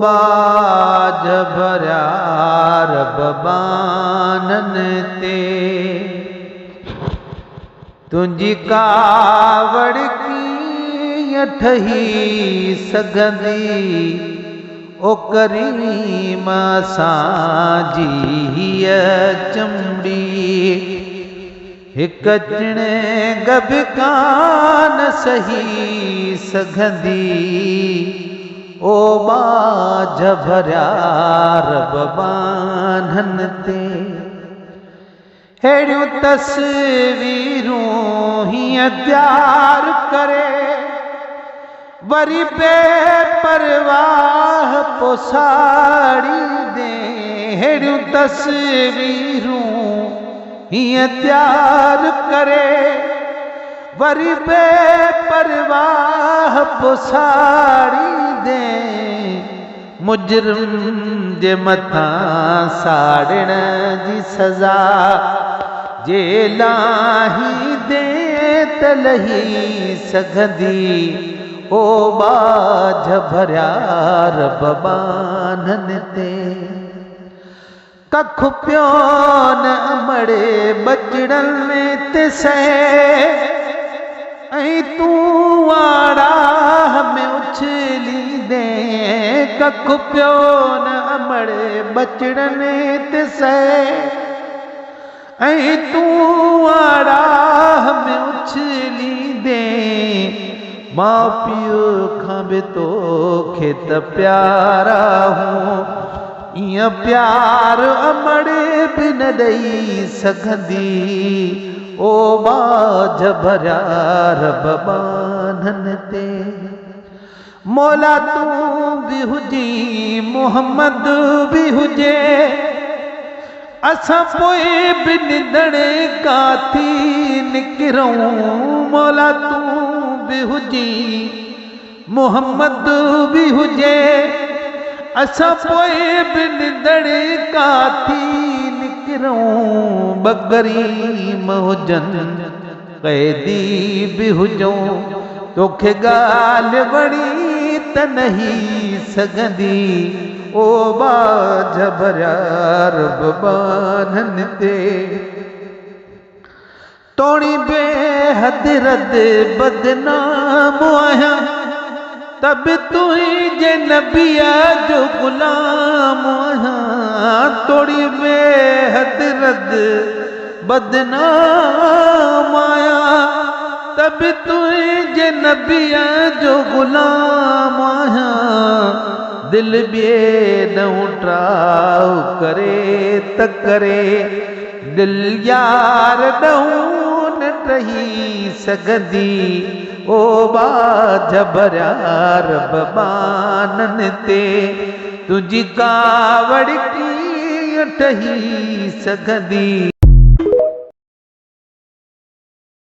बाज भरिया रब बानन ते तुंहिंजी कावड़ कीअं ठही सघंदी ओ करीम असांजी हीअ चमड़ी हिक चिणग बि कान सही सघंदी ओ बाज भरिया रब बानन ते हेड़ियूं तस्वीरूं हीअं तैयार करे वरी बेपरवाह पोसाड़ी दे हेड़ियूं तस्वीरूं हीअं तैयार करे वरी बेपरवाह पोसाड़ी दे मुजरिम जे मथां साड़ण जी सज़ा जे लाही दे त लही सघंदी ओ बाज भरिया रब बानन ते कख पियो न अमड़े बचड़नि ते सहे ऐं तूं आड़ाह में उछली दे कख पियो न अमड़े बचड़नि ते सहे ऐं तूं आड़ाह में उछली दे मां पीउ खां बि तोखे त प्यारा हूं इं प्यार अमड़े बि न ॾेई सघंदी ओ बाज भरिया रब बानन ते मौला तूं बि हुजी मोहम्मद बि हुजे असां पोइ बि निंदड़े काथी निकिरूं मौला तूं बि हुजी मोहम्मद बि हुजे असां पोइ बि निंदड़े काथी निकिरूं बगरीम हुजनि क़ैदी बि हुजूं तोखे ॻाल्हि वणी त नहीं सघंदी ओ बाज भरिया रब बानन ते तोड़ी बेहद रद बदनाम आहियां तब तुंहिंजे नबीअ जो गुलाम आहियां तोड़ी बेहद रद बदनाम आहियां तब तुंहिंजे नबीअ जो गुलाम आहियां दिल ॿिए न उठाव करे त करे दिल यार ॾहूं न टही सघंदी ओ बाज भरिया रब बानन ते तुंहिंजी कावड़ कीअं ठही सघंदी।